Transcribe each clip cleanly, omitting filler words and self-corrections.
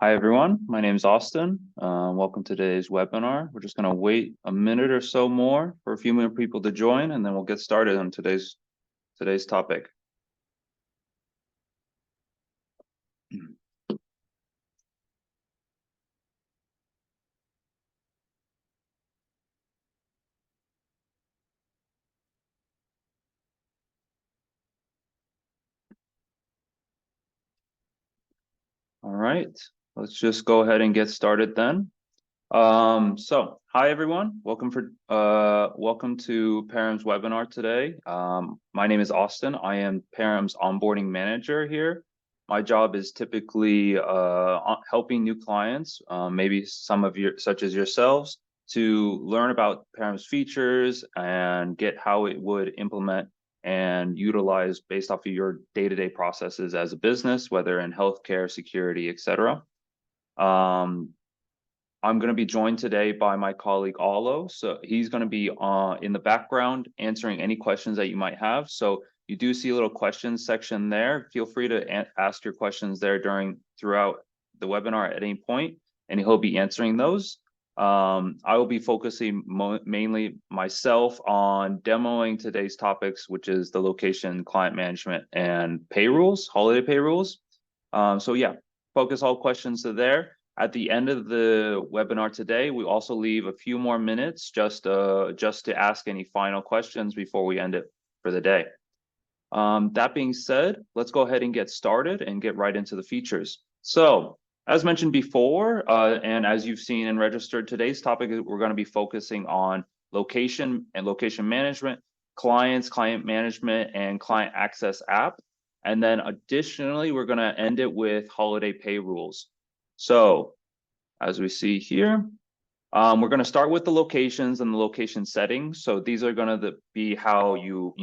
Hi, everyone. My name is Austin. Welcome to today's webinar. We're just going to wait a minute or so more for a few more people to join, and then we'll get started on today's topic. All right, let's just go ahead and get started then. Hi everyone. Welcome to Parim's webinar today. My name is Austin. I am Parim's onboarding manager here. My job is typically helping new clients, maybe some of you, such as yourselves, to learn about Parim's features and get how it would implement and utilize based off of your day-to-day processes as a business, whether in healthcare, security, etc. I'm going to be joined today by my colleague Alo. So he's going to be in the background answering any questions that you might have. So you do see a little questions section there. Feel free to ask your questions there throughout the webinar at any point, and he'll be answering those. I will be focusing mainly myself on demoing today's topics, which is the location, client management, and pay rules, holiday pay rules. So yeah, focus all questions to there. At the end of the webinar today, we also leave a few more minutes just to ask any final questions before we end it for the day. That being said, let's go ahead and get started and get right into the features. So, as mentioned before, and as you've seen and registered, today's topic is we're going to be focusing on location and location management, clients, client management, and client access app. And then additionally, we're going to end it with holiday pay rules. So as we see here, we're going to start with the locations and the location settings. So these are going to be how you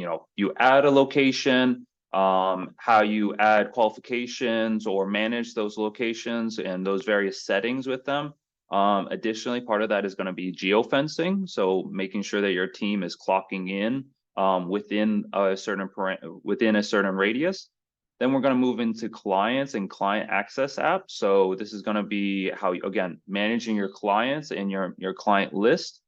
add a location, how you add qualifications or manage those locations and those various settings with them. Additionally, part of that is going to be geofencing. So making sure that your team is clocking in within a certain radius. Then we're going to move into clients and client access apps. So this is going to be how, again, managing your clients and your client list.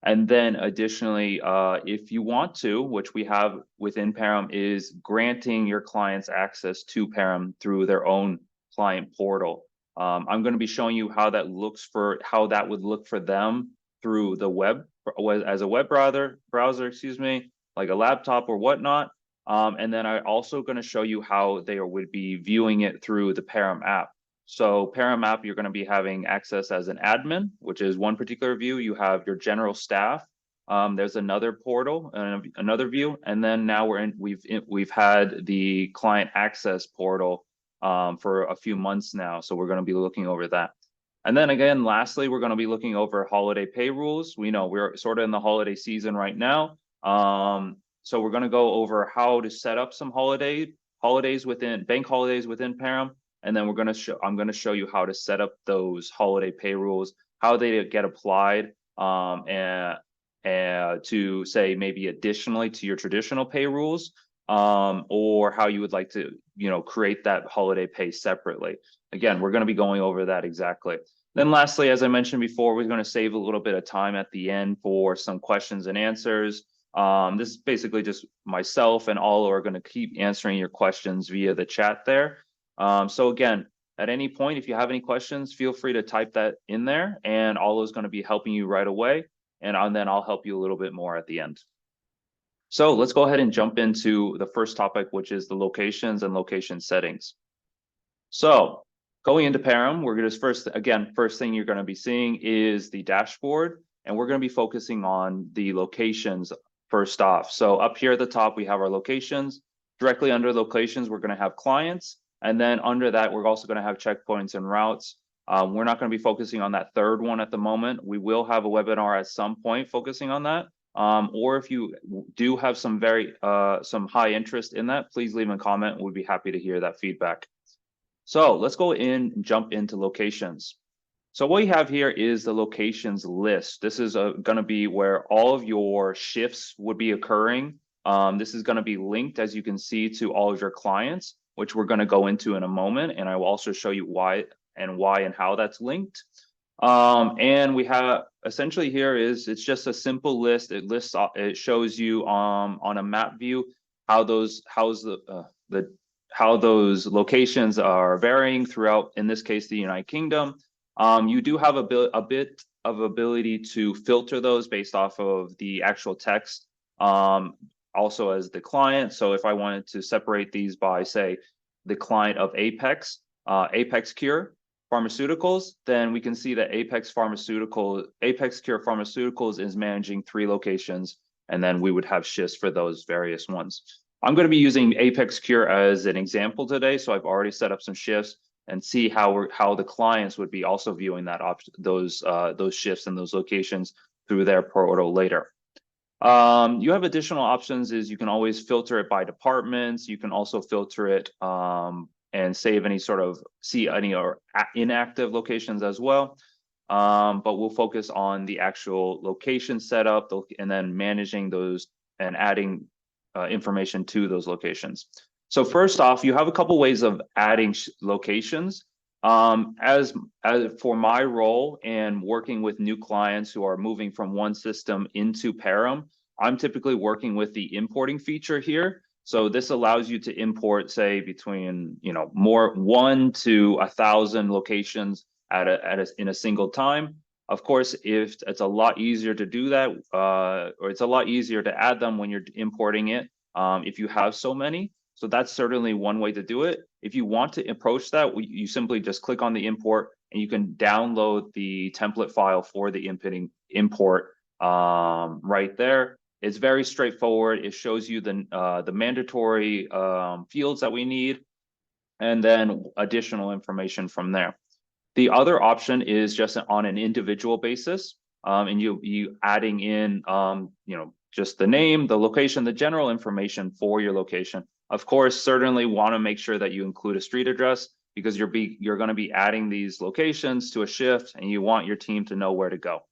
And then additionally, if you want to, which we have within Parim, is granting your clients access to Parim through their own client portal. I'm going to be showing you how that would look for them through the web as a web browser, like a laptop or whatnot. And then I'm also going to show you how they would be viewing it through the Parim app. So Parim app, you're going to be having access as an admin, which is one particular view. You have your general staff. There's another portal and another view, and then now we've had the client access portal for a few months now. So we're going to be looking over that. And then again, lastly, we're going to be looking over holiday pay rules. We know we're sort of in the holiday season right now. So we're going to go over how to set up some bank holidays within Parim. And then I'm going to show you how to set up those holiday pay rules, how they get applied, and to say maybe additionally to your traditional pay rules, or how you would like to, create that holiday pay separately. Again, we're going to be going over that exactly. Then lastly, as I mentioned before, we're going to save a little bit of time at the end for some questions and answers. This is basically just myself and all are going to keep answering your questions via the chat there. So again, at any point, if you have any questions, feel free to type that in there, and Olo is going to be helping you right away. And then I'll help you a little bit more at the end. So let's go ahead and jump into the first topic, which is the locations and location settings. So going into Parim, we're going to first thing you're going to be seeing is the dashboard, and we're going to be focusing on the locations first off. So up here at the top, we have our locations. Directly under locations, we're going to have clients. And then under that, we're also going to have checkpoints and routes. We're not going to be focusing on that third one at the moment. We will have a webinar at some point focusing on that. Or if you do have some high interest in that, please leave a comment. We'd be happy to hear that feedback. So let's go in and jump into locations. So what you have here is the locations list. This is going to be where all of your shifts would be occurring. This is going to be linked, as you can see, to all of your clients, which we're going to go into in a moment. And I will also show you why and why and how that's linked. And we have essentially here is it's just a simple list. It shows you on a map view how those how those locations are varying throughout, in this case, the United Kingdom. You do have a bit of ability to filter those based off of the actual text, also as the client. So if I wanted to separate these by, say, the client of Apex Cure Pharmaceuticals, then we can see that Apex Cure Pharmaceuticals is managing 3 locations, and then we would have shifts for those various ones. I'm going to be using Apex Cure as an example today, so I've already set up some shifts and see how the clients would be also viewing that those shifts and those locations through their portal later. You have additional options. Is you can always filter it by departments. You can also filter it and save any sort of any or inactive locations as well. But we'll focus on the actual location setup and then managing those and adding information to those locations. So first off, you have a couple ways of adding locations. As for my role and working with new clients who are moving from one system into Parim, I'm typically working with the importing feature here. So this allows you to import, say, between 1 to 1,000 locations in a single time. Of course, if it's a lot easier to do that, or it's a lot easier to add them when you're importing it, if you have so many. So that's certainly one way to do it. If you want to approach that, you simply just click on the import and you can download the template file for the import right there. It's very straightforward. It shows you the mandatory fields that we need, and then additional information from there. The other option is just on an individual basis, and you adding in just the name, the location, the general information for your location. Of course, certainly want to make sure that you include a street address, because you're going to be adding these locations to a shift, and you want your team to know where to go.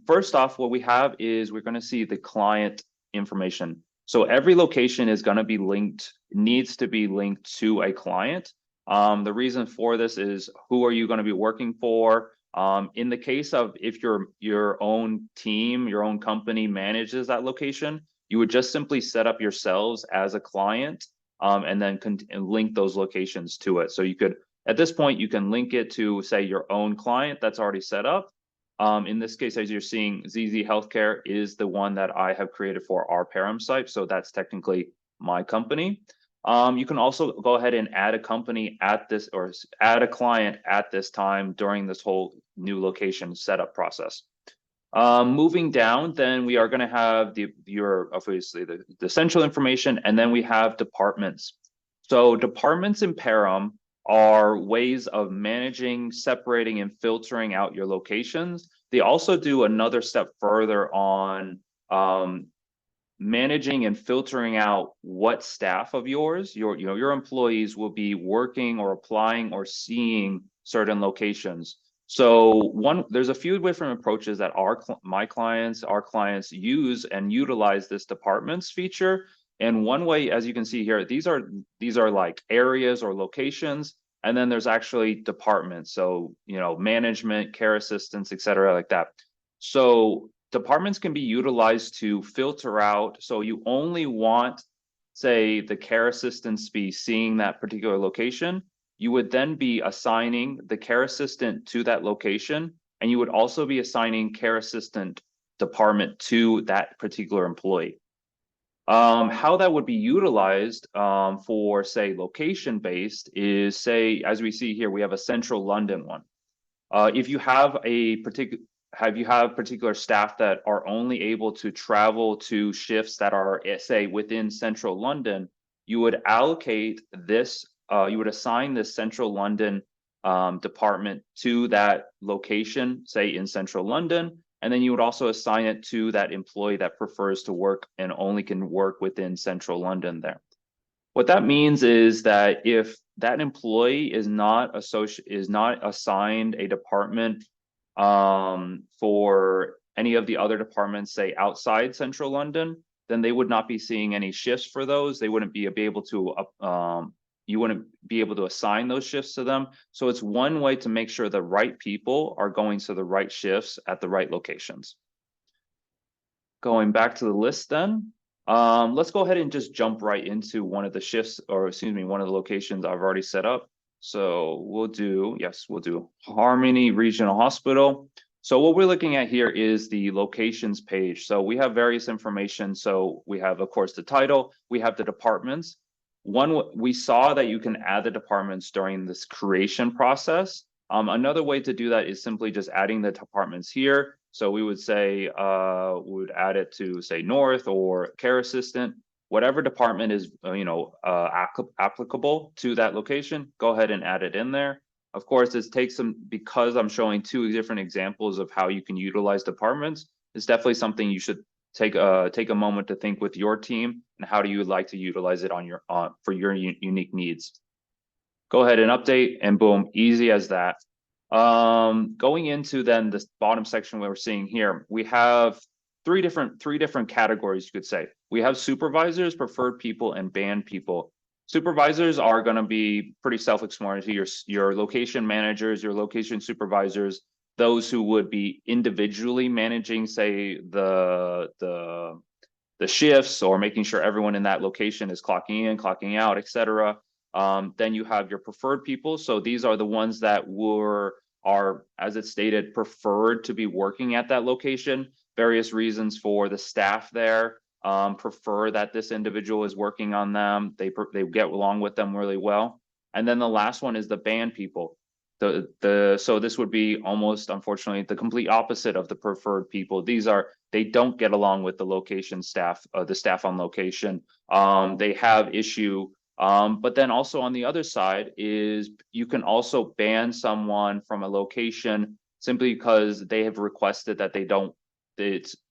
First off, what we have is we're going to see the client information. So every location is going to be needs to be linked to a client. The reason for this is, who are you going to be working for? In the case of if your own team, your own company manages that location, you would just simply set up yourselves as a client, and then link those locations to it. So you could, at this point, you can link it to, say, your own client that's already set up. In this case, as you're seeing, ZZ Healthcare is the one that I have created for our Parim site. So that's technically my company. You can also go ahead and add a company at this, or add a client at this time during this whole new location setup process. Moving down, then we are going to have obviously the central information, and then we have departments. So departments in Parim are ways of managing, separating, and filtering out your locations. They also do another step further on managing and filtering out what staff of yours, your employees, will be working or applying or seeing certain locations. So there's a few different approaches that our clients use and utilize this departments feature. And one way, as you can see here, these are like areas or locations, and then there's actually departments. So management, care assistants, etc., like that. So departments can be utilized to filter out. So you only want, say, the care assistants be seeing that particular location. You would then be assigning the care assistant to that location, and you would also be assigning care assistant department to that particular employee. How that would be utilized for, say, location-based is, say, as we see here, we have a central London one. If you have particular staff that are only able to travel to shifts that are, say, within central London, you would allocate this, you would assign this central London department to that location, say, in central London, and then you would also assign it to that employee that prefers to work and only can work within central London there. What that means is that if that employee is not assigned a department for any of the other departments, say, outside central London, then they would not be seeing any shifts for those. They wouldn't be able to you wouldn't be able to assign those shifts to them. So it's one way to make sure the right people are going to the right shifts at the right locations. Going back to the list then, let's go ahead and just jump right into one of the shifts, or excuse me, one of the locations I've already set up. So we'll do Harmony Regional Hospital. So what we're looking at here is the locations page. So we have various information. So we have, of course, the title, we have the departments. We saw that you can add the departments during this creation process. Another way to do that is simply just adding the departments here. So we would say, we would add it to say North or Care Assistant, whatever department is, applicable to that location, go ahead and add it in there. Of course, this takes some, because I'm showing two different examples of how you can utilize departments, it's definitely something you should take a moment to think with your team and how do you like to utilize it for your unique needs. Go ahead and update and boom, easy as that. Going into then this bottom section where we're seeing here, we have three different categories, you could say. We have supervisors, preferred people, and banned people. Supervisors are going to be pretty self-explanatory. Your location managers, your location supervisors, those who would be individually managing, say, the shifts or making sure everyone in that location is clocking in, clocking out, etc. Then you have your preferred people. So these are the ones that are, as it stated, preferred to be working at that location. Various reasons for the staff there prefer that this individual is working on them. They get along with them really well. And then the last one is the banned people. So this would be almost, unfortunately, the complete opposite of the preferred people. They don't get along with the location staff, the staff on location. They have issue. But then also on the other side is you can also ban someone from a location simply because they have requested that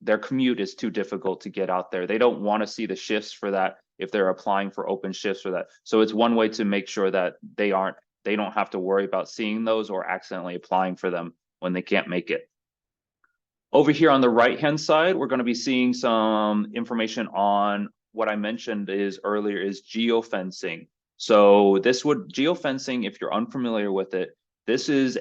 their commute is too difficult to get out there. They don't want to see the shifts for that if they're applying for open shifts for that. So it's one way to make sure that they don't have to worry about seeing those or accidentally applying for them when they can't make it. Over here on the right-hand side, we're going to be seeing some information on what I mentioned earlier is geofencing. So geofencing, if you're unfamiliar with it, this is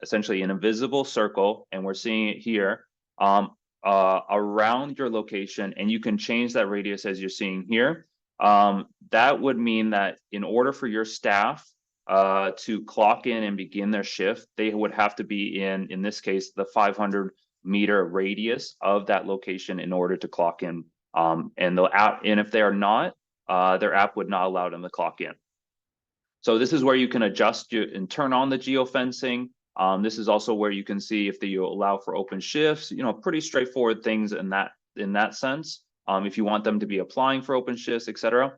essentially an invisible circle, and we're seeing it here around your location, and you can change that radius as you're seeing here. That would mean that in order for your staff to clock in and begin their shift, they would have to be in this case, the 500-meter radius of that location in order to clock in. And if they are not, their app would not allow them to clock in. So this is where you can adjust and turn on the geofencing. This is also where you can see if you allow for open shifts, pretty straightforward things in that sense. If you want them to be applying for open shifts, etc.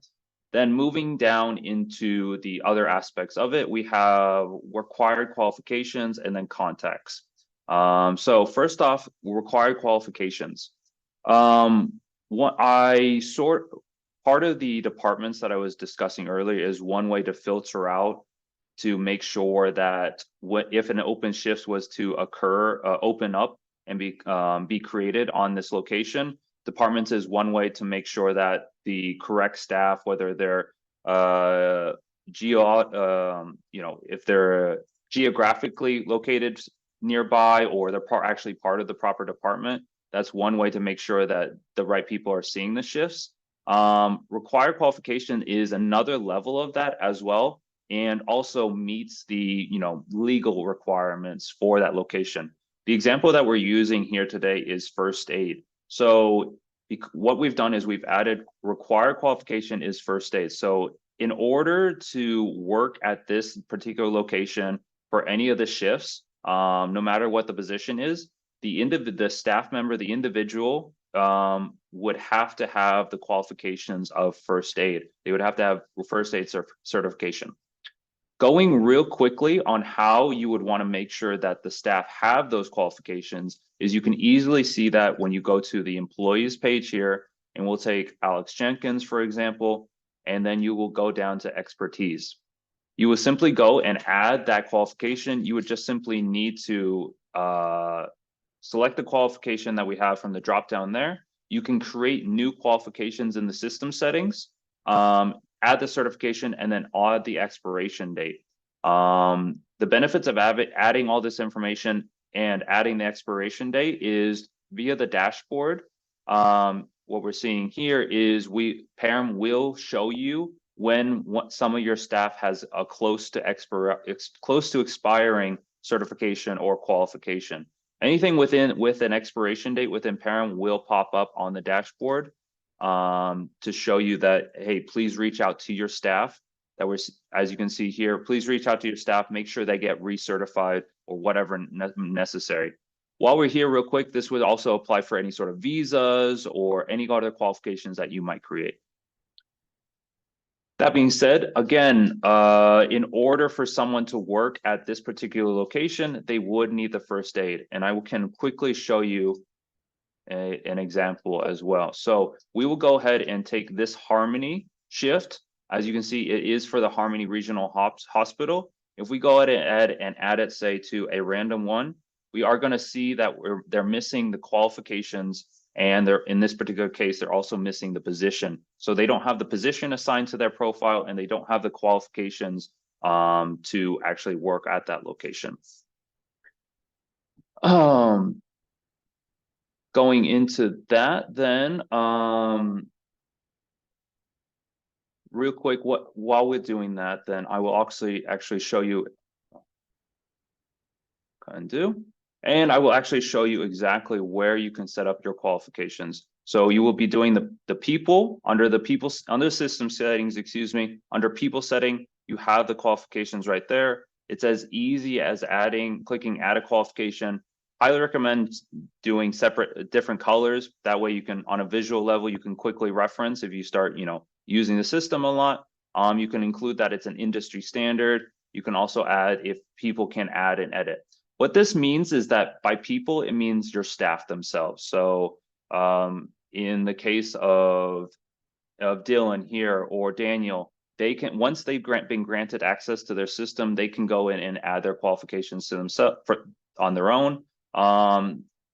Then moving down into the other aspects of it, we have required qualifications and then contacts. So first off, required qualifications. Part of the departments that I was discussing earlier is one way to filter out to make sure that if an open shift was to open up and be created on this location, departments is one way to make sure that the correct staff, whether they're if they're geographically located nearby or they're actually part of the proper department, that's one way to make sure that the right people are seeing the shifts. Required qualification is another level of that as well, and also meets the legal requirements for that location. The example that we're using here today is first aid. So what we've done is we've added required qualification is first aid. So in order to work at this particular location for any of the shifts, no matter what the position is, the staff member, the individual would have to have the qualifications of first aid. They would have to have first aid certification. Going real quickly on how you would want to make sure that the staff have those qualifications is you can easily see that when you go to the employees page here, and we'll take Alex Jenkins, for example, and then you will go down to expertise. You will simply go and add that qualification. You would just simply need to select the qualification that we have from the drop down there. You can create new qualifications in the system settings. add the certification, and then add the expiration date. The benefits of adding all this information and adding the expiration date is via the dashboard. What we're seeing here is Parim will show you when some of your staff has a close to expiring certification or qualification. Anything with an expiration date within Parim will pop up on the dashboard to show you that, hey, please reach out to your staff. As you can see here, please reach out to your staff, make sure they get recertified or whatever necessary. While we're here real quick, this would also apply for any sort of visas or any other qualifications that you might create. That being said, again, in order for someone to work at this particular location, they would need the first aid. And I can quickly show you an example as well. So we will go ahead and take this Harmony shift. As you can see, it is for the Harmony Regional Hospital. If we go ahead and add it, say, to a random one, we are going to see that they're missing the qualifications, and in this particular case, they're also missing the position. So they don't have the position assigned to their profile, and they don't have the qualifications to actually work at that location. Going into that, then, real quick, while we're doing that, then I will actually show you. Undo. And I will actually show you exactly where you can set up your qualifications. So you will be doing the people under system settings, under people setting, you have the qualifications right there. It's as easy as clicking add a qualification. Highly recommend doing different colors. That way you can, on a visual level, you can quickly reference if you start, using the system a lot. You can include that it's an industry standard. You can also add if people can add and edit. What this means is that by people, it means your staff themselves. So in the case of Dylan here or Daniel, they can, once they've been granted access to their system, they can go in and add their qualifications to themselves on their own.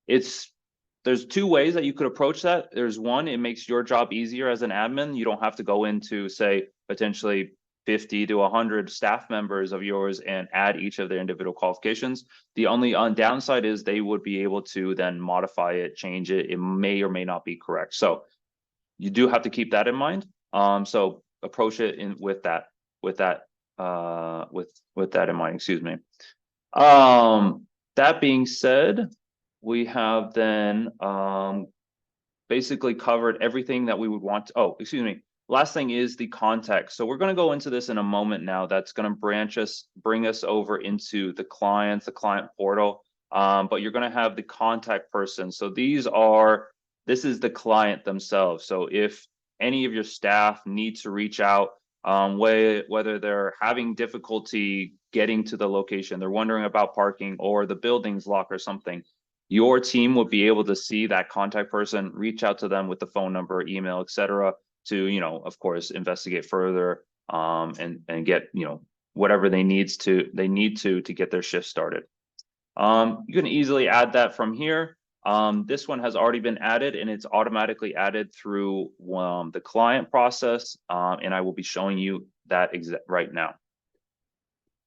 There's two ways that you could approach that. There's one, it makes your job easier as an admin. You don't have to go into, say, potentially 50 to 100 staff members of yours and add each of their individual qualifications. The only downside is they would be able to then modify it, change it. It may or may not be correct. So you do have to keep that in mind. So approach it with that in mind, excuse me. That being said, we have then basically covered everything that we would want to, last thing is the context. So we're going to go into this in a moment now. That's going to bring us over into the client portal. But you're going to have the contact person. So this is the client themselves. So if any of your staff need to reach out, whether they're having difficulty getting to the location, they're wondering about parking, or the building's locked or something, your team would be able to see that contact person, reach out to them with the phone number, email, etc., to, of course, investigate further and get, whatever they need to get their shift started. You can easily add that from here. This one has already been added, and it's automatically added through the client process, and I will be showing you that right now.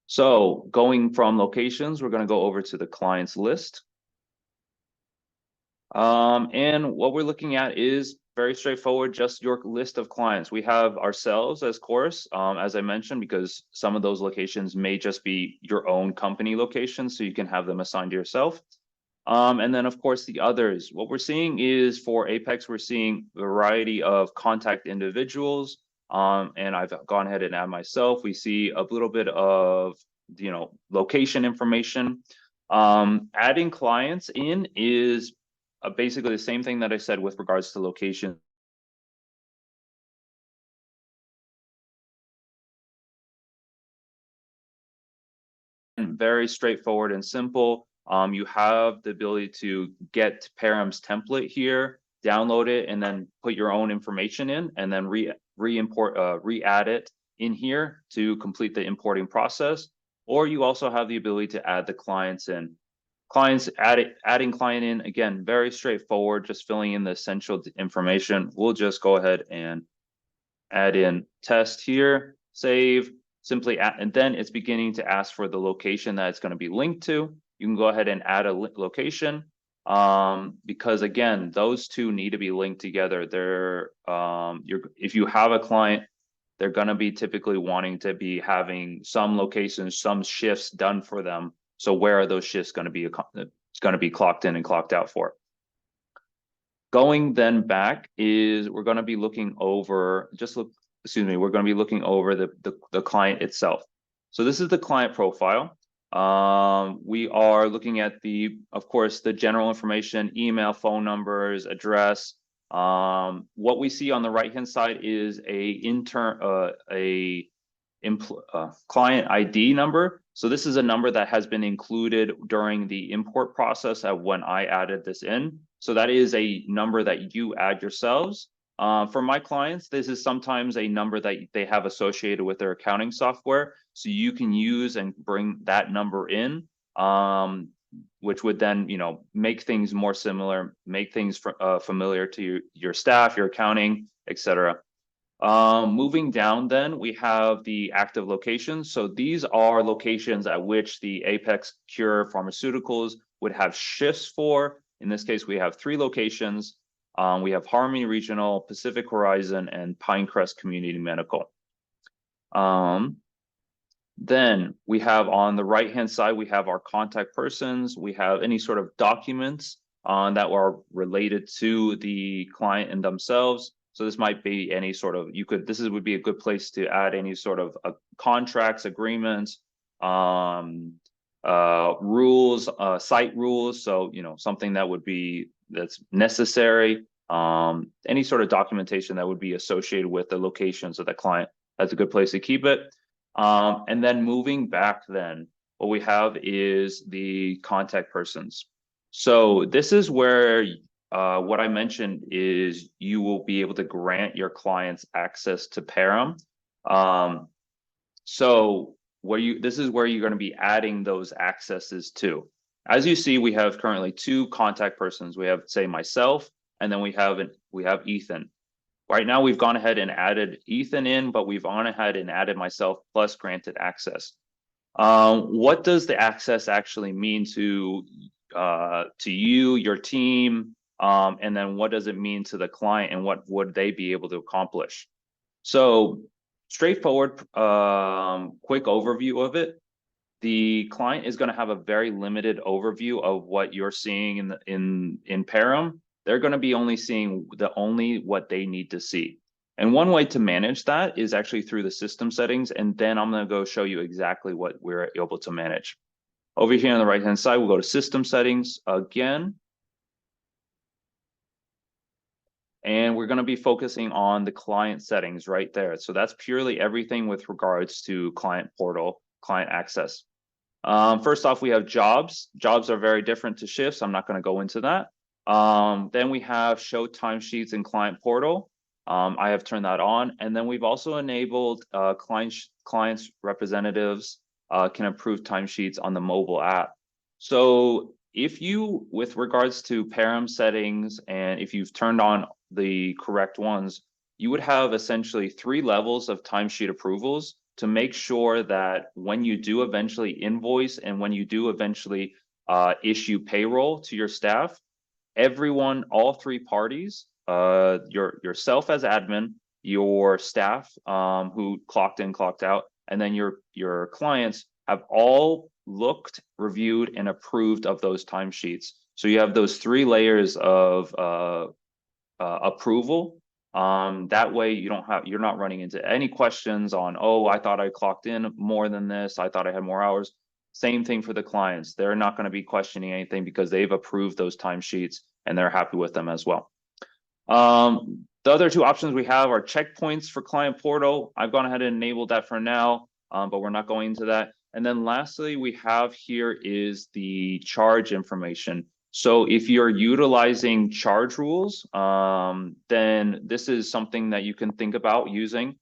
So going from locations, we're going to go over to the clients list. And what we're looking at is very straightforward, just your list of clients. We have ourselves as course, as I mentioned, because some of those locations may just be your own company locations, so you can have them assigned to yourself. And then, of course, the others. What we're seeing is for Apex, we're seeing a variety of contact individuals. And I've gone ahead and add myself. We see a little bit of, location information. Adding clients in is basically the same thing that I said with regards to location. Very straightforward and simple. You have the ability to get Parim's template here, download it, and then put your own information in, and then re-add it in here to complete the importing process. Or you also have the ability to add the clients in. Adding client in, again, very straightforward, just filling in the essential information. We'll just go ahead and add in test here, save, simply add, and then it's beginning to ask for the location that it's going to be linked to. You can go ahead and add a location, because again, those two need to be linked together. They're if you have a client, they're going to be typically wanting to be having some locations, some shifts done for them. So where are those shifts going to be? It's going to be clocked in and clocked out for. Going then back is we're going to be looking over we're going to be looking over the client itself. So this is the client profile. We are looking at of course, the general information, email, phone numbers, address. What we see on the right-hand side is client ID number. So this is a number that has been included during the import process of when I added this in. So that is a number that you add yourselves. For my clients, this is sometimes a number that they have associated with their accounting software. So you can use and bring that number in, which would then, make things more similar, make things familiar to your staff, your accounting, etc. Moving down, then we have the active locations. So these are locations at which the Apex Cure Pharmaceuticals would have shifts for. In this case, we have 3 locations. We have Harmony Regional, Pacific Horizon, and Pinecrest Community Medical. Then we have on the right-hand side, we have our contact persons. We have any sort of documents that are related to the client and themselves. So this might be any sort of, this would be a good place to add any sort of contracts, agreements, rules, site rules. So, something that's necessary, any sort of documentation that would be associated with the location. So the client has a good place to keep it. And then moving back then, what we have is the contact persons. So this is where what I mentioned is you will be able to grant your clients access to Parim. So this is where you're going to be adding those accesses to. As you see, we have currently 2 contact persons. We have, say, myself, and then we have Ethan. Right now, we've gone ahead and added Ethan in, but we've gone ahead and added myself plus granted access. What does the access actually mean to you, your team, and then what does it mean to the client, and what would they be able to accomplish? So straightforward, quick overview of it. The client is going to have a very limited overview of what you're seeing in Parim. They're going to be only seeing what they need to see. And one way to manage that is actually through the system settings. And then I'm going to go show you exactly what we're able to manage. Over here on the right-hand side, we'll go to system settings again. And we're going to be focusing on the client settings right there. So that's purely everything with regards to client portal, client access. First off, we have jobs. Jobs are very different to shifts. I'm not going to go into that. Then we have show timesheets in client portal. I have turned that on. And then we've also enabled clients representatives can approve timesheets on the mobile app. So if you, with regards to Parim settings, and if you've turned on the correct ones, you would have essentially 3 levels of timesheet approvals to make sure that when you do eventually invoice and when you do eventually issue payroll to your staff, everyone, all 3 parties, yourself as admin, your staff who clocked in, clocked out, and then your clients have all looked, reviewed, and approved of those timesheets. So you have those 3 layers of approval. That way you're not running into any questions on, oh, I thought I clocked in more than this, I thought I had more hours. Same thing for the clients. They're not going to be questioning anything because they've approved those timesheets and they're happy with them as well. The other 2 options we have are checkpoints for client portal. I've gone ahead and enabled that for now, but we're not going into that. And then lastly, we have here is the charge information. So if you're utilizing charge rules, then this is something that you can think about using.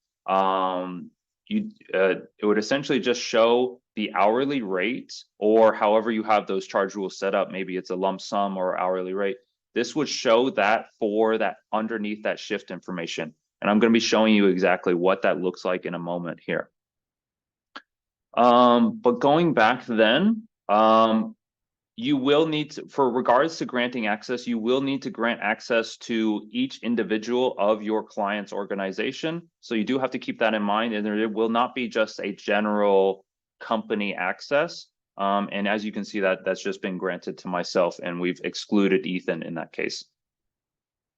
It would essentially just show the hourly rate, or however you have those charge rules set up. Maybe it's a lump sum or hourly rate. This would show that for that underneath that shift information. And I'm going to be showing you exactly what that looks like in a moment here. But going back then, you will need to, for regards to granting access, you will need to grant access to each individual of your client's organization. So you do have to keep that in mind, and there will not be just a general company access. And as you can see, that's just been granted to myself, and we've excluded Ethan in that case.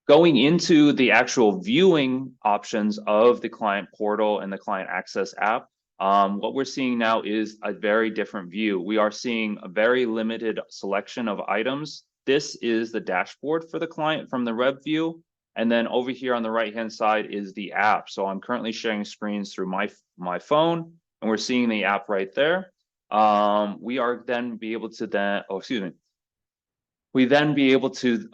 Going into the actual viewing options of the client portal and the client access app, what we're seeing now is a very different view. We are seeing a very limited selection of items. This is the dashboard for the client from the web view. And then over here on the right-hand side is the app. So I'm currently sharing screens through my phone, and we're seeing the app right there. We are then be able to then, we then be able to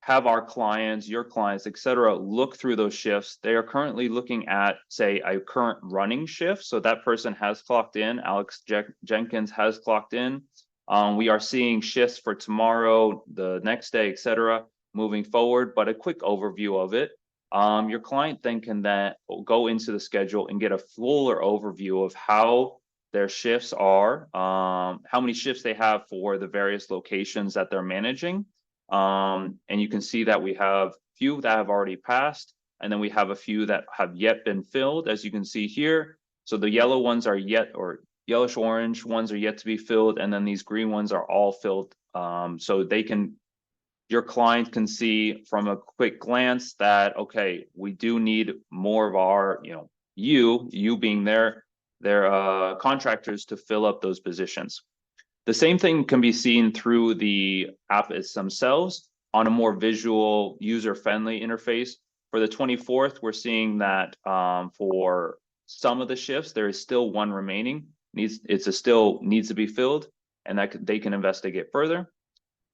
have our clients, your clients, et cetera, look through those shifts. They are currently looking at, say, a current running shift. So that person has clocked in, Alex Jenkins has clocked in. We are seeing shifts for tomorrow, the next day, et cetera, moving forward, but a quick overview of it. Your client then can go into the schedule and get a fuller overview of how their shifts are, how many shifts they have for the various locations that they're managing. And you can see that we have a few that have already passed, and then we have a few that have yet been filled, as you can see here. So the yellow ones are yet, or yellowish orange ones are yet to be filled, and then these green ones are all filled. So your client can see from a quick glance that, okay, we do need more of our, you being their contractors to fill up those positions. The same thing can be seen through the apps themselves on a more visual, user-friendly interface. For the 24th, we're seeing that for some of the shifts, there is still one remaining. Still needs to be filled, and that they can investigate further.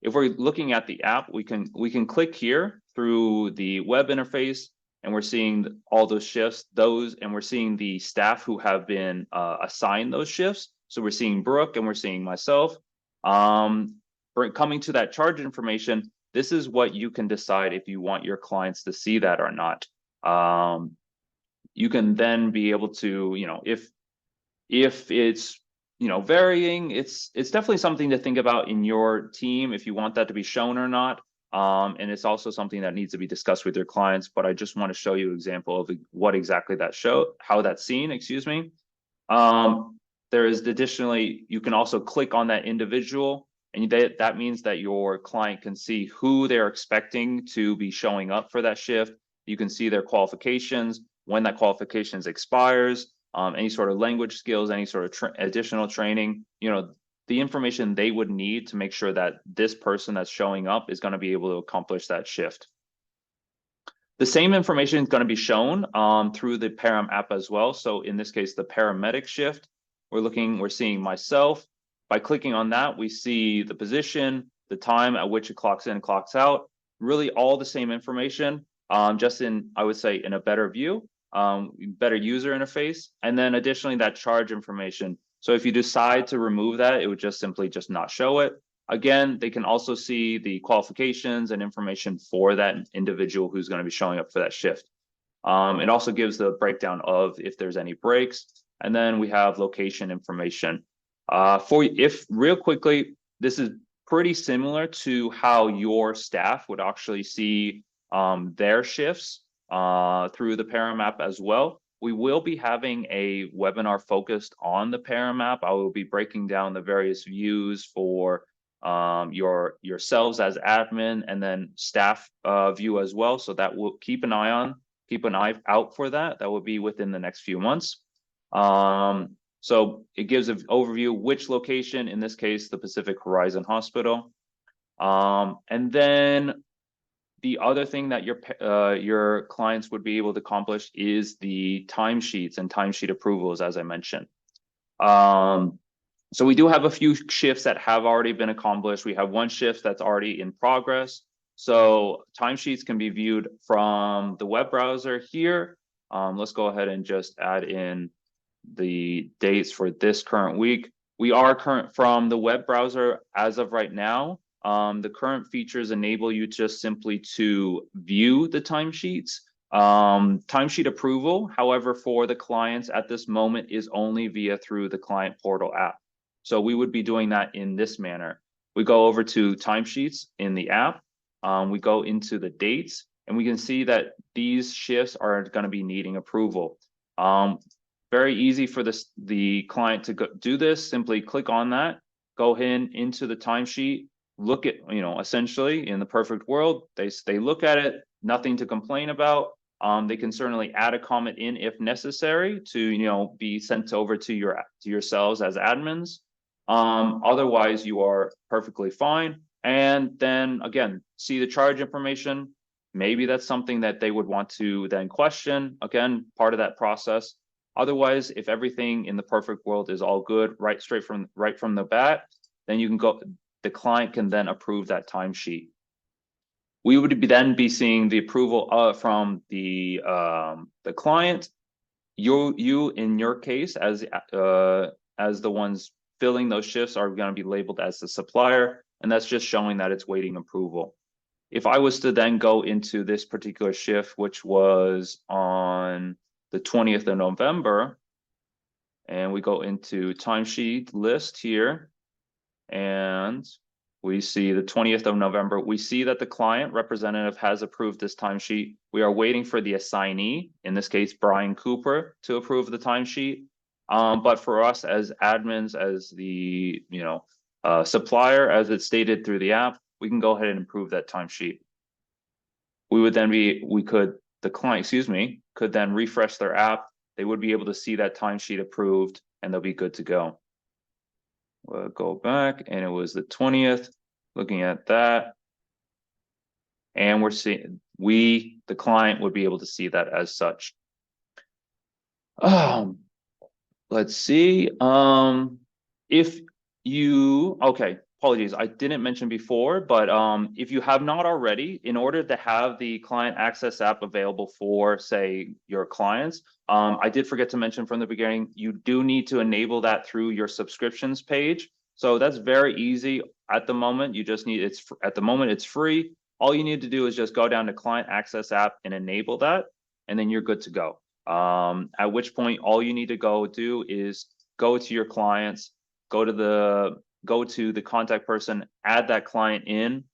If we're looking at the app, we can click here through the web interface, and we're seeing all those shifts, and we're seeing the staff who have been assigned those shifts. So we're seeing Brooke and we're seeing myself. For coming to that charge information, this is what you can decide if you want your clients to see that or not. You can then be able to, if it's varying, it's definitely something to think about in your team if you want that to be shown or not. And it's also something that needs to be discussed with your clients, but I just want to show you an example of what exactly how that's seen, excuse me. There is additionally, you can also click on that individual, and that means that your client can see who they're expecting to be showing up for that shift. You can see their qualifications, when that qualifications expires, any sort of language skills, any sort of additional training, the information they would need to make sure that this person that's showing up is going to be able to accomplish that shift. The same information is going to be shown through the Parim app as well. So in this case, the paramedic shift, we're seeing myself. By clicking on that, we see the position, the time at which it clocks in, clocks out, really all the same information, just I would say, in a better view, better user interface. And then additionally, that charge information. So if you decide to remove that, it would just simply not show it. Again, they can also see the qualifications and information for that individual who's going to be showing up for that shift. It also gives the breakdown of if there's any breaks. And then we have location information. Real quickly, this is pretty similar to how your staff would actually see their shifts through the Parim app as well. We will be having a webinar focused on the Parim app. I will be breaking down the various views for yourselves as admin, and then staff view as well. So that will keep an eye out for that. That will be within the next few months. So it gives an overview which location, in this case, the Pacific Horizon Hospital. And then the other thing that your clients would be able to accomplish is the timesheets and timesheet approvals, as I mentioned. So we do have a few shifts that have already been accomplished. We have one shift that's already in progress. So timesheets can be viewed from the web browser here. Let's go ahead and just add in the dates for this current week. We are current from the web browser as of right now. The current features enable you just simply to view the timesheets. Timesheet approval, however, for the clients at this moment is only through the client portal app. So we would be doing that in this manner. We go over to timesheets in the app. We go into the dates, and we can see that these shifts are going to be needing approval. Very easy for the client to do this. Simply click on that, go into the timesheet, look at, essentially in the perfect world, they look at it, nothing to complain about. They can certainly add a comment in if necessary to, be sent over to yourselves as admins. Otherwise, you are perfectly fine. And then again, see the charge information. Maybe that's something that they would want to then question. Again, part of that process. Otherwise, if everything in the perfect world is all good, right from the bat, then you can go. The client can then approve that timesheet. We would then be seeing the approval from the client. You in your case as the ones filling those shifts are going to be labeled as the supplier, and that's just showing that it's waiting approval. If I was to then go into this particular shift, which was on the 20th of November, and we go into timesheet list here, and we see the 20th of November, we see that the client representative has approved this timesheet. We are waiting for the assignee, in this case, Brian Cooper, to approve the timesheet. But for us as admins, as the supplier, as it's stated through the app, we can go ahead and approve that timesheet. The client, could then refresh their app. They would be able to see that timesheet approved, and they'll be good to go. We'll go back, and it was the 20th, looking at that. And we're seeing, the client would be able to see that as such. Let's see. Apologies, I didn't mention before, but if you have not already, in order to have the client access app available for, say, your clients, I did forget to mention from the beginning, you do need to enable that through your subscriptions page. So that's very easy at the moment. You just need, at the moment it's free. All you need to do is just go down to client access app and enable that, and then you're good to go. At which point, all you need to go do is go to your clients, go to the contact person, add that client in,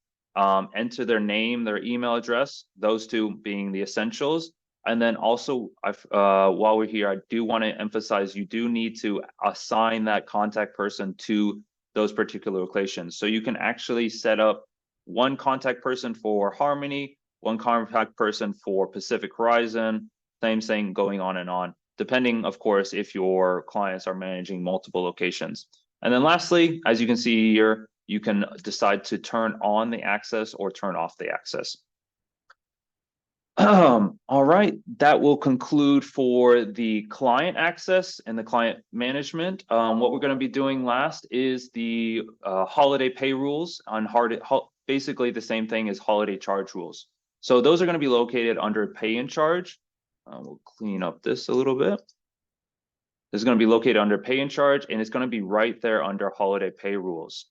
enter their name, their email address, those two being the essentials. And then also, while we're here, I do want to emphasize you do need to assign that contact person to those particular locations. So you can actually set up one contact person for Harmony, one contact person for Pacific Horizon, same thing going on and on, depending, of course, if your clients are managing multiple locations. And then lastly, as you can see here, you can decide to turn on the access or turn off the access. All right, that will conclude for the client access and the client management. What we're going to be doing last is the holiday pay rules on basically the same thing as holiday charge rules. So those are going to be located under pay and charge. We'll clean up this a little bit. This is going to be located under pay and charge, and it's going to be right there under holiday pay rules.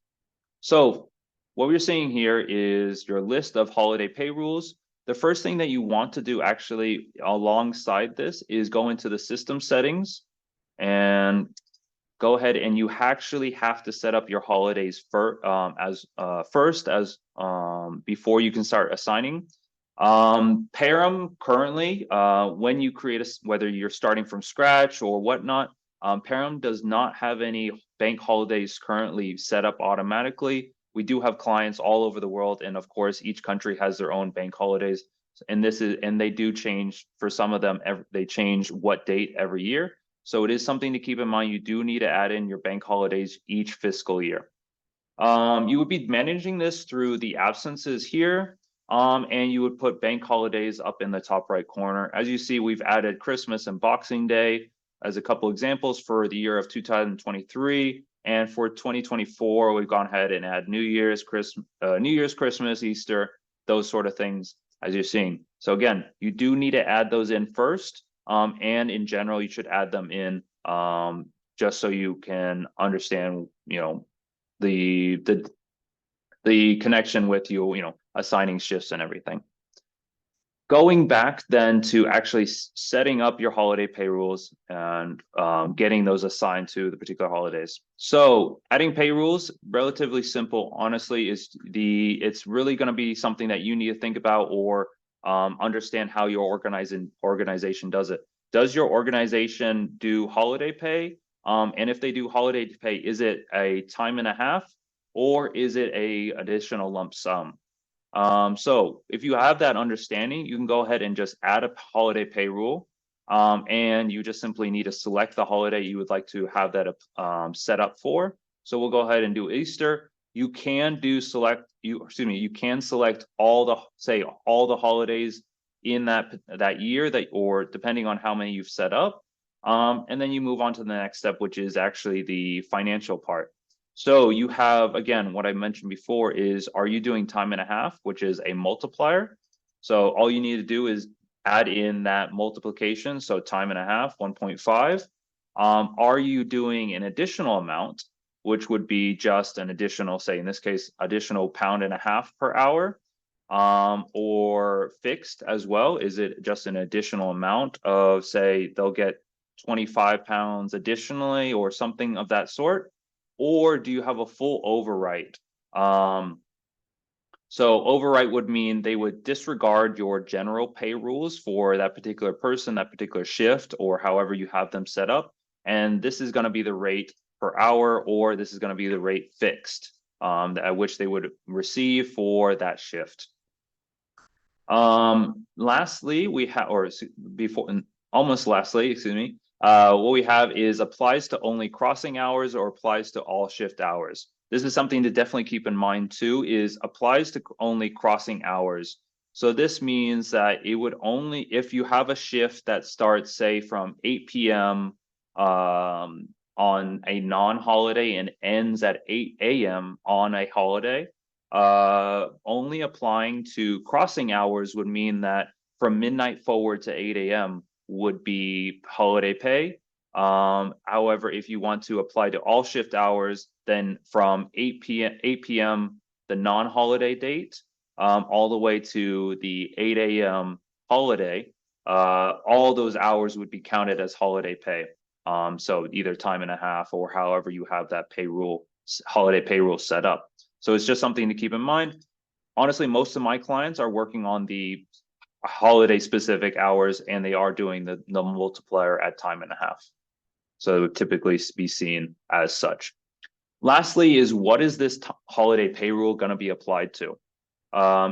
So what we're seeing here is your list of holiday pay rules. The first thing that you want to do actually alongside this is go into the system settings and go ahead, and you actually have to set up your holidays before you can start assigning. Parim currently, when you create whether you're starting from scratch or whatnot, Parim does not have any bank holidays currently set up automatically. We do have clients all over the world, and of course, each country has their own bank holidays, and they do change for some of them. They change what date every year, so it is something to keep in mind. You do need to add in your bank holidays each fiscal year. You would be managing this through the absences here. And you would put bank holidays up in the top right corner. As you see, we've added Christmas and Boxing Day as a couple examples for the year of 2023. And for 2024, we've gone ahead and add New Year's, Christmas, Easter, those sort of things as you're seeing. So again, you do need to add those in first. And in general, you should add them in just so you can understand, the connection with assigning shifts and everything. Going back then to actually setting up your holiday pay rules and getting those assigned to the particular holidays. So adding pay rules, relatively simple, honestly, it's really going to be something that you need to think about or understand how your organization does it. Does your organization do holiday pay? And if they do holiday pay, is it a time and a half or is it a additional lump sum? So if you have that understanding, you can go ahead and just add a holiday pay rule. And you just simply need to select the holiday you would like to have that set up for. So we'll go ahead and do Easter. You can you can select all the holidays in that year or depending on how many you've set up. And then you move on to the next step, which is actually the financial part. So you have, again, what I mentioned before is, are you doing time and a half, which is a multiplier? So all you need to do is add in that multiplication. So time and a half, 1.5. Are you doing an additional amount, which would be just an additional, say in this case, additional £1.50 per hour, or fixed as well? Is it just an additional amount of, say, they'll get 25 pounds additionally or something of that sort? Or do you have a full overwrite? So overwrite would mean they would disregard your general pay rules for that particular person, that particular shift, or however you have them set up. And this is going to be the rate per hour, or this is going to be the rate fixed at which they would receive for that shift. Lastly, we have, or before, almost lastly, excuse me, what we have is applies to only crossing hours or applies to all shift hours. This is something to definitely keep in mind too, is applies to only crossing hours. So this means that it would only, if you have a shift that starts, say, from 8 p.m. On a non-holiday and ends at 8 a.m. on a holiday, only applying to crossing hours would mean that from midnight forward to 8 a.m. would be holiday pay. However, if you want to apply to all shift hours, then from 8 p.m. the non-holiday date, all the way to the 8 a.m. holiday, all those hours would be counted as holiday pay. So either time and a half or however you have that holiday pay rule set up. So it's just something to keep in mind. Honestly, most of my clients are working on the holiday specific hours and they are doing the multiplier at time and a half. So it would typically be seen as such. Lastly is, what is this holiday pay rule going to be applied to?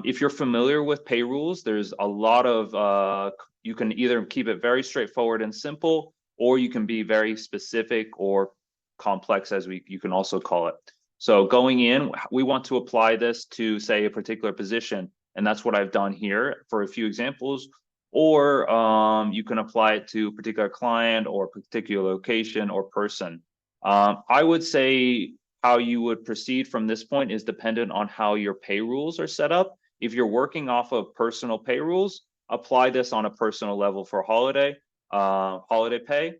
If you're familiar with pay rules, there's a lot of, you can either keep it very straightforward and simple, or you can be very specific or complex, as you can also call it. So going in, we want to apply this to, say, a particular position, and that's what I've done here for a few examples. Or you can apply it to a particular client or particular location or person. I would say how you would proceed from this point is dependent on how your pay rules are set up. If you're working off of personal pay rules, apply this on a personal level for holiday pay.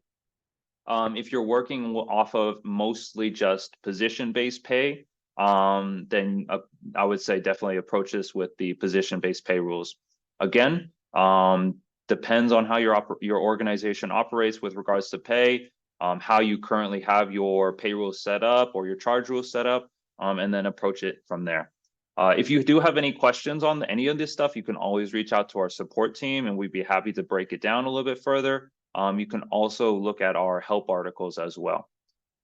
If you're working off of mostly just position-based pay, then I would say definitely approach this with the position-based pay rules. Again, depends on how your organization operates with regards to pay, how you currently have your pay rules set up or your charge rules set up, and then approach it from there. If you do have any questions on any of this stuff, you can always reach out to our support team and we'd be happy to break it down a little bit further. You can also look at our help articles as well.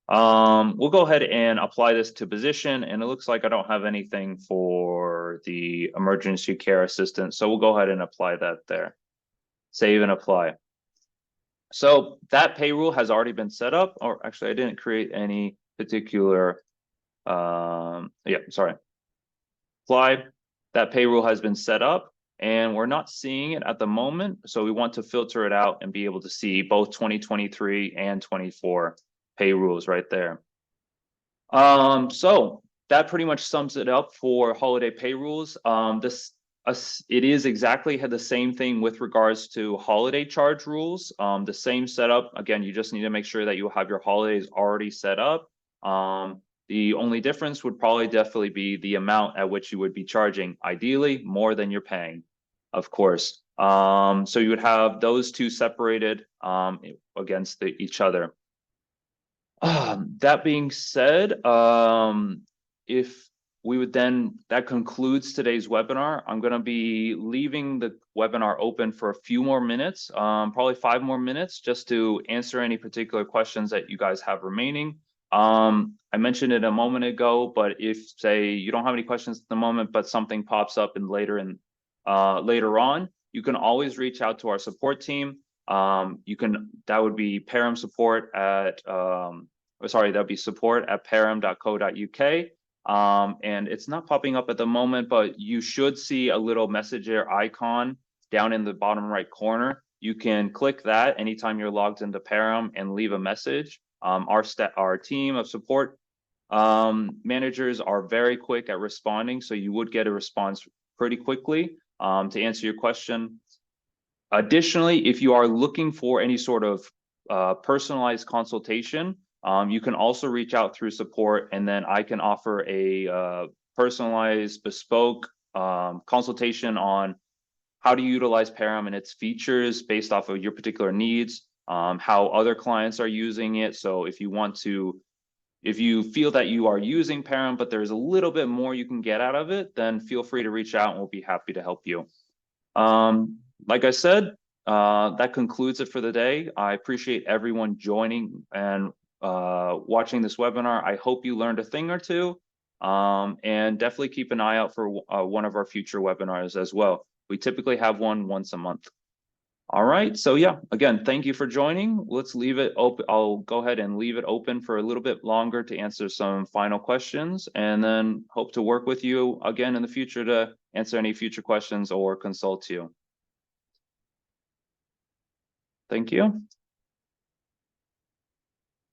We'll go ahead and apply this to position, and it looks like I don't have anything for the emergency care assistant, so we'll go ahead and apply that there. Save and apply. So that pay rule has already been set up, or actually I didn't create any particular, sorry. Apply, that pay rule has been set up and we're not seeing it at the moment. So we want to filter it out and be able to see both 2023 and 24 pay rules right there. So that pretty much sums it up for holiday pay rules. It is exactly the same thing with regards to holiday charge rules. The same setup. Again, you just need to make sure that you have your holidays already set up. The only difference would probably definitely be the amount at which you would be charging, ideally more than you're paying, of course. So you would have those two separated against each other. That being said, if we would then, that concludes today's webinar. I'm going to be leaving the webinar open for a few more minutes, probably 5 more minutes, just to answer any particular questions that you guys have remaining. I mentioned it a moment ago, but if, say, you don't have any questions at the moment, but something pops up later on, you can always reach out to our support team. That would be Parim support at that'd be support at parim.co.uk. And it's not popping up at the moment, but you should see a little messenger icon down in the bottom right corner. You can click that anytime you're logged into Parim and leave a message. Our team of support managers are very quick at responding, so you would get a response pretty quickly to answer your question. Additionally, if you are looking for any sort of personalized consultation, you can also reach out through support, and then I can offer a personalized, bespoke consultation on how to utilize Parim and its features based off of your particular needs, how other clients are using it. So if you feel that you are using Parim, but there's a little bit more you can get out of it, then feel free to reach out and we'll be happy to help you. Like I said, that concludes it for the day. I appreciate everyone joining and watching this webinar. I hope you learned a thing or two, and definitely keep an eye out for one of our future webinars as well. We typically have one once a month. All right, so yeah, again, thank you for joining. Let's leave it open. I'll go ahead and leave it open for a little bit longer to answer some final questions, and then hope to work with you again in the future to answer any future questions or consult you. Thank you.